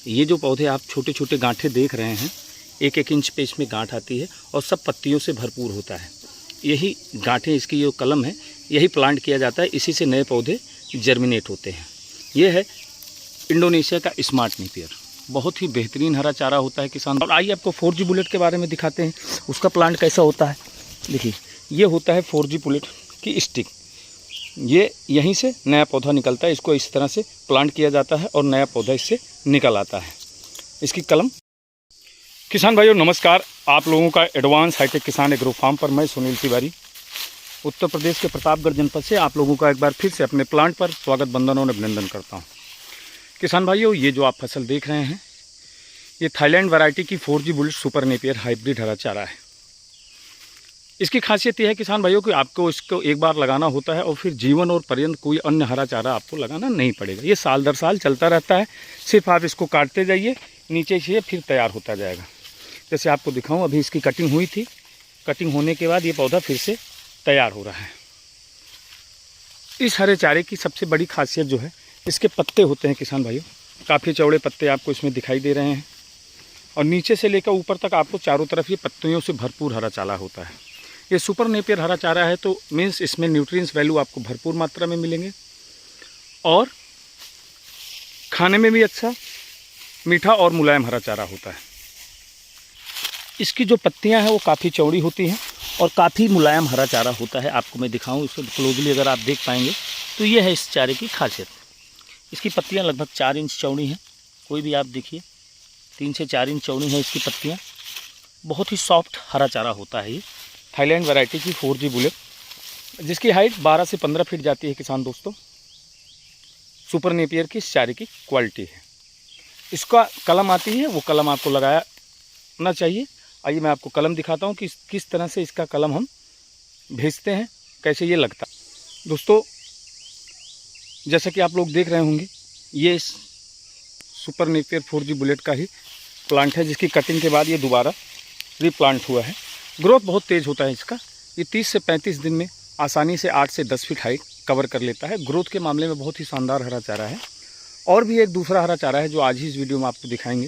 ये जो पौधे आप छोटे छोटे गांठे देख रहे हैं, 1-1 इंच पे इसमें गांठ आती है और सब पत्तियों से भरपूर होता है। यही गांठें, इसकी जो कलम है, यही प्लांट किया जाता है, इसी से नए पौधे जर्मिनेट होते हैं। ये है इंडोनेशिया का स्मार्ट नेपियर। बहुत ही बेहतरीन हरा चारा होता है किसान। और आइए आपको 4G बुलेट के बारे में दिखाते हैं, उसका प्लांट कैसा होता है। देखिए, ये होता है 4G बुलेट की स्टिक। ये यहीं से नया पौधा निकलता है, इसको इस तरह से प्लांट किया जाता है और नया पौधा इससे निकल आता है। इसकी कलम। किसान भाइयों नमस्कार, आप लोगों का एडवांस हाईटेक किसान एग्रो फार्म पर मैं सुनील तिवारी उत्तर प्रदेश के प्रतापगढ़ जनपद से आप लोगों का एक बार फिर से अपने प्लांट पर स्वागत, वंदन और अभिनंदन करता हूँ। किसान भाइयों, ये जो आप फसल देख रहे हैं, ये थाईलैंड वैरायटी की 4G bullet super Napier hybrid हरा चारा है। इसकी खासियत यह है किसान भाइयों कि आपको इसको एक बार लगाना होता है और फिर जीवन और पर्यंत कोई अन्य हरा चारा आपको लगाना नहीं पड़ेगा। ये साल दर साल चलता रहता है, सिर्फ आप इसको काटते जाइए, नीचे से फिर तैयार होता जाएगा। जैसे आपको दिखाऊं, अभी इसकी कटिंग हुई थी, कटिंग होने के बाद ये पौधा फिर से तैयार हो रहा है। इस हरे चारे की सबसे बड़ी खासियत जो है, इसके पत्ते होते हैं किसान भाइयों, काफ़ी चौड़े पत्ते आपको इसमें दिखाई दे रहे हैं और नीचे से लेकर ऊपर तक आपको चारों तरफ ये पत्तियों से भरपूर हरा चारा होता है। ये सुपर नेपियर हरा चारा है तो मीन्स इसमें न्यूट्रिएंट्स वैल्यू आपको भरपूर मात्रा में मिलेंगे और खाने में भी अच्छा, मीठा और मुलायम हरा चारा होता है। इसकी जो पत्तियां हैं वो काफ़ी चौड़ी होती हैं और काफ़ी मुलायम हरा चारा होता है। आपको मैं दिखाऊं इसको क्लोजली, अगर आप देख पाएंगे तो ये है इस चारे की खासियत। इसकी पत्तियां लगभग 4 इंच चौड़ी हैं, कोई भी आप देखिए 3 से 4 इंच चौड़ी हैं इसकी पत्तियां। बहुत ही सॉफ्ट हरा चारा होता है ये थाईलैंड वैरायटी की 4G बुलेट, जिसकी हाइट 12 से 15 फीट जाती है किसान दोस्तों। सुपर नेपियर की इस चारे की क्वालिटी है। इसका कलम आती है, वो कलम आपको लगाना चाहिए। आइए मैं आपको कलम दिखाता हूँ कि किस तरह से इसका कलम हम भेजते हैं, कैसे ये लगता है। दोस्तों, जैसा कि आप लोग देख रहे होंगे, ये इस सुपर नेपियर 4G बुलेट का ही प्लांट है, जिसकी कटिंग के बाद ये दोबारा रीप्लांट हुआ है। ग्रोथ बहुत तेज़ होता है इसका। ये 30 से 35 दिन में आसानी से 8 से 10 फीट हाइट कवर कर लेता है। ग्रोथ के मामले में बहुत ही शानदार हरा चारा है। और भी एक दूसरा हरा चारा है जो आज ही इस वीडियो में आपको दिखाएंगे।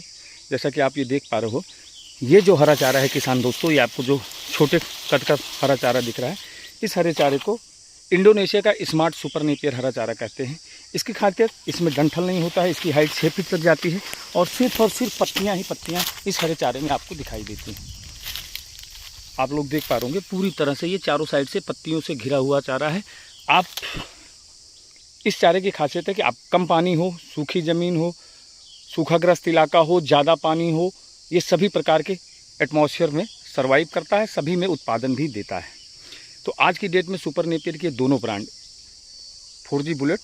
जैसा कि आप ये देख पा रहे हो, ये जो हरा चारा है किसान दोस्तों, ये आपको जो छोटे कट का हरा चारा दिख रहा है, इस हरे चारे को इंडोनेशिया का स्मार्ट सुपर नेपियर हरा चारा कहते हैं। इसकी खासियत, इसमें डंठल नहीं होता है, इसकी हाइट 6 फीट तक जाती है और सिर्फ पत्तियाँ ही पत्तियाँ इस हरे चारे में आपको दिखाई देती हैं। आप लोग देख पा रहे होंगे, पूरी तरह से ये चारों साइड से पत्तियों से घिरा हुआ चारा है। आप इस चारे की खासियत है कि आप कम पानी हो, सूखी ज़मीन हो, सूखाग्रस्त इलाका हो, ज़्यादा पानी हो, ये सभी प्रकार के एटमॉस्फेयर में सर्वाइव करता है, सभी में उत्पादन भी देता है। तो आज की डेट में सुपर नेपियर के दोनों ब्रांड, 4G बुलेट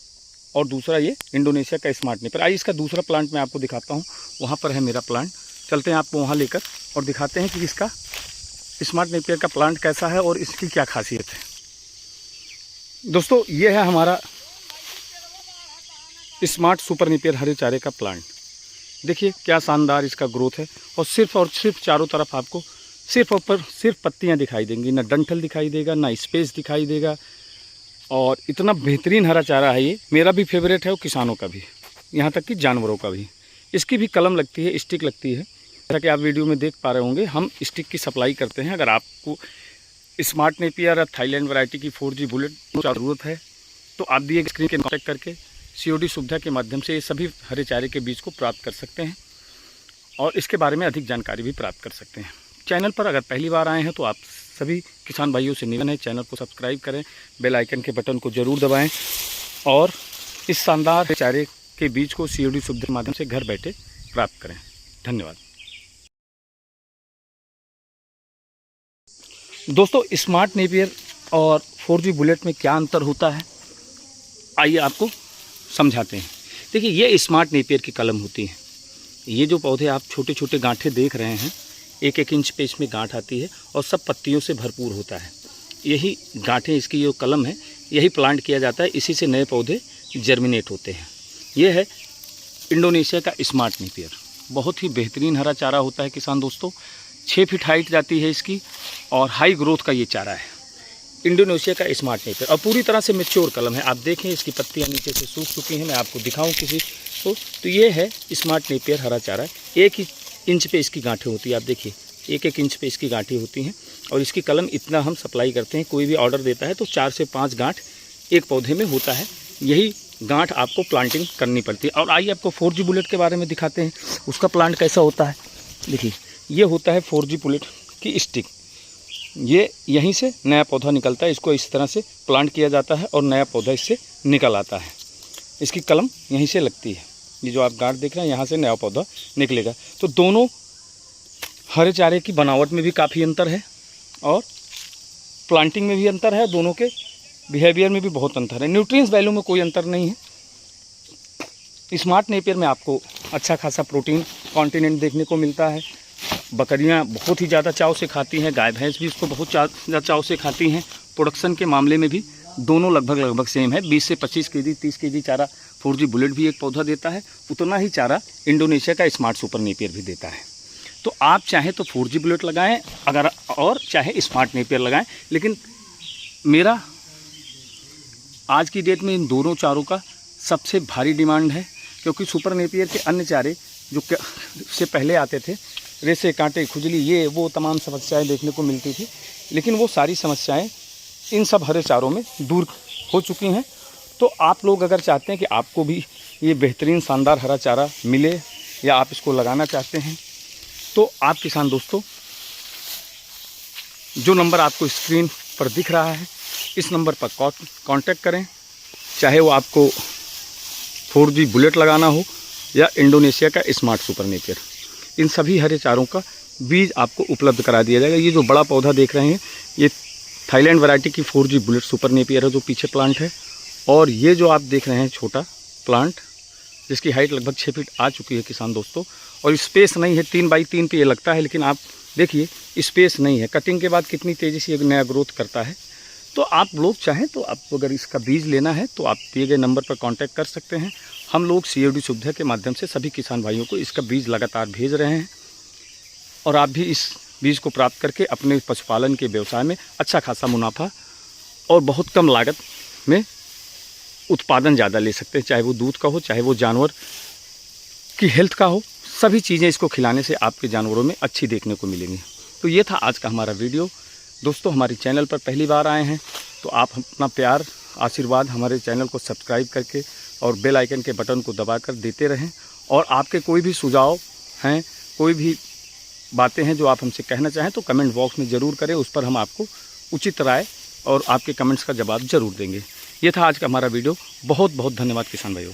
और दूसरा ये इंडोनेशिया का स्मार्ट नेपियर। आइए इसका दूसरा प्लांट मैं आपको दिखाता हूँ। वहाँ पर है मेरा प्लांट, चलते हैं आपको वहाँ लेकर और दिखाते हैं कि इसका स्मार्ट नेपियर का प्लांट कैसा है और इसकी क्या खासियत है। दोस्तों, ये है हमारा स्मार्ट सुपर नेपियर हरे चारे का प्लांट। देखिए क्या शानदार इसका ग्रोथ है और सिर्फ चारों तरफ आपको सिर्फ पत्तियां दिखाई देंगी, ना डंठल दिखाई देगा, ना स्पेस दिखाई देगा। और इतना बेहतरीन हरा चारा है ये, मेरा भी फेवरेट है और किसानों का भी, यहाँ तक कि जानवरों का भी। इसकी भी कलम लगती है, स्टिक लगती है। जैसा कि आप वीडियो में देख पा रहे होंगे, हम स्टिक की सप्लाई करते हैं। अगर आपको स्मार्ट नेपियर या थाईलैंड वैरायटी की 4G बुलेट की ज़रूरत है तो आप दिए स्क्रीन के कॉन्टैक्ट करके COD सुविधा के माध्यम से ये सभी हरे चारे के बीज को प्राप्त कर सकते हैं और इसके बारे में अधिक जानकारी भी प्राप्त कर सकते हैं। चैनल पर अगर पहली बार आए हैं तो आप सभी किसान भाइयों से निवेदन है, चैनल को सब्सक्राइब करें, बेल आइकन के बटन को ज़रूर दबाएँ और इस शानदार चारे के बीज को COD सुविधा के माध्यम से घर बैठे प्राप्त करें। धन्यवाद। दोस्तों, स्मार्ट नेपियर और 4G बुलेट में क्या अंतर होता है, आइए आपको समझाते हैं। देखिए, ये स्मार्ट नेपियर की कलम होती है। ये जो पौधे आप छोटे छोटे गांठे देख रहे हैं, 1-1 इंच पे इसमें गांठ आती है और सब पत्तियों से भरपूर होता है। यही गांठें, इसकी जो कलम है, यही प्लांट किया जाता है, इसी से नए पौधे जर्मिनेट होते हैं। ये है इंडोनेशिया का स्मार्ट नेपियर। बहुत ही बेहतरीन हरा चारा होता है किसान दोस्तों। 6 फीट हाइट जाती है इसकी और हाई ग्रोथ का ये चारा है, इंडोनेशिया का स्मार्ट नेपियर। और पूरी तरह से मैच्योर कलम है। आप देखें, इसकी पत्तियां नीचे से सूख चुकी हैं। मैं आपको दिखाऊं किसी तो ये है स्मार्ट नेपियर हरा चारा। 1 इंच पे इसकी गांठें होती है, आप देखिए 1-1 इंच पे इसकी गांठें होती हैं। और इसकी कलम इतना हम सप्लाई करते हैं, कोई भी ऑर्डर देता है तो 4 से 5 गांठ एक पौधे में होता है। यही गांठ आपको प्लांटिंग करनी पड़ती है। और आइए आपको 4G बुलेट के बारे में दिखाते हैं, उसका प्लांट कैसा होता है। देखिए ये होता है 4G बुलेट की स्टिक। ये यहीं से नया पौधा निकलता है, इसको इस तरह से प्लांट किया जाता है और नया पौधा इससे निकल आता है। इसकी कलम यहीं से लगती है, ये जो आप गांठ देख रहे हैं यहाँ से नया पौधा निकलेगा। तो दोनों हरे चारे की बनावट में भी काफ़ी अंतर है और प्लांटिंग में भी अंतर है, दोनों के बिहेवियर में भी बहुत अंतर है। न्यूट्रिएंट्स वैल्यू में कोई अंतर नहीं है। स्मार्ट नेपियर में आपको अच्छा खासा प्रोटीन कॉन्टिनेंट देखने को मिलता है। बकरियां बहुत ही ज़्यादा चाव से खाती हैं, गाय भैंस भी इसको बहुत ज़्यादा चाव से खाती हैं। प्रोडक्शन के मामले में भी दोनों लगभग सेम है। 20 से 25 केजी 30 केजी चारा 4G बुलेट भी एक पौधा देता है, उतना ही चारा इंडोनेशिया का स्मार्ट सुपर नेपियर भी देता है। तो आप चाहें तो 4G बुलेट लगाएं अगर, और चाहे स्मार्ट नेपियर लगाएं, लेकिन मेरा आज की डेट में इन दोनों चारों का सबसे भारी डिमांड है। क्योंकि सुपर नेपियर के अन्य चारे जो से पहले आते थे, रेसे कांटे खुजली ये वो तमाम समस्याएं देखने को मिलती थी, लेकिन वो सारी समस्याएं इन सब हरे चारों में दूर हो चुकी हैं। तो आप लोग अगर चाहते हैं कि आपको भी ये बेहतरीन शानदार हरा चारा मिले या आप इसको लगाना चाहते हैं, तो आप किसान दोस्तों जो नंबर आपको स्क्रीन पर दिख रहा है इस नंबर पर कांटेक्ट करें। चाहे वो आपको 4G बुलेट लगाना हो या इंडोनेशिया का स्मार्ट सुपर नेपियर, इन सभी हरे चारों का बीज आपको उपलब्ध करा दिया जाएगा। ये जो बड़ा पौधा देख रहे हैं ये थाईलैंड वैरायटी की 4G बुलेट सुपर नेपियर है जो पीछे प्लांट है। और ये जो आप देख रहे हैं छोटा प्लांट जिसकी हाइट लगभग 6 फीट आ चुकी है किसान दोस्तों, और स्पेस नहीं है, 3 बाई 3 पे ये लगता है, लेकिन आप देखिए स्पेस नहीं है। कटिंग के बाद कितनी तेज़ी से एक नया ग्रोथ करता है। तो आप लोग चाहें तो आप अगर इसका बीज लेना है तो आप दिए गए नंबर पर कांटेक्ट कर सकते हैं। हम लोग COD सुविधा के माध्यम से सभी किसान भाइयों को इसका बीज लगातार भेज रहे हैं, और आप भी इस बीज को प्राप्त करके अपने पशुपालन के व्यवसाय में अच्छा खासा मुनाफा और बहुत कम लागत में उत्पादन ज़्यादा ले सकते हैं। चाहे वो दूध का हो, चाहे वो जानवर की हेल्थ का हो, सभी चीज़ें इसको खिलाने से आपके जानवरों में अच्छी देखने को मिलेंगी। तो ये था आज का हमारा वीडियो। दोस्तों हमारे चैनल पर पहली बार आए हैं तो आप अपना प्यार आशीर्वाद हमारे चैनल को सब्सक्राइब करके और बेल आइकन के बटन को दबाकर देते रहें। और आपके कोई भी सुझाव हैं, कोई भी बातें हैं जो आप हमसे कहना चाहें तो कमेंट बॉक्स में ज़रूर करें, उस पर हम आपको उचित राय और आपके कमेंट्स का जवाब ज़रूर देंगे। ये था आज का हमारा वीडियो। बहुत बहुत धन्यवाद किसान भाइयों।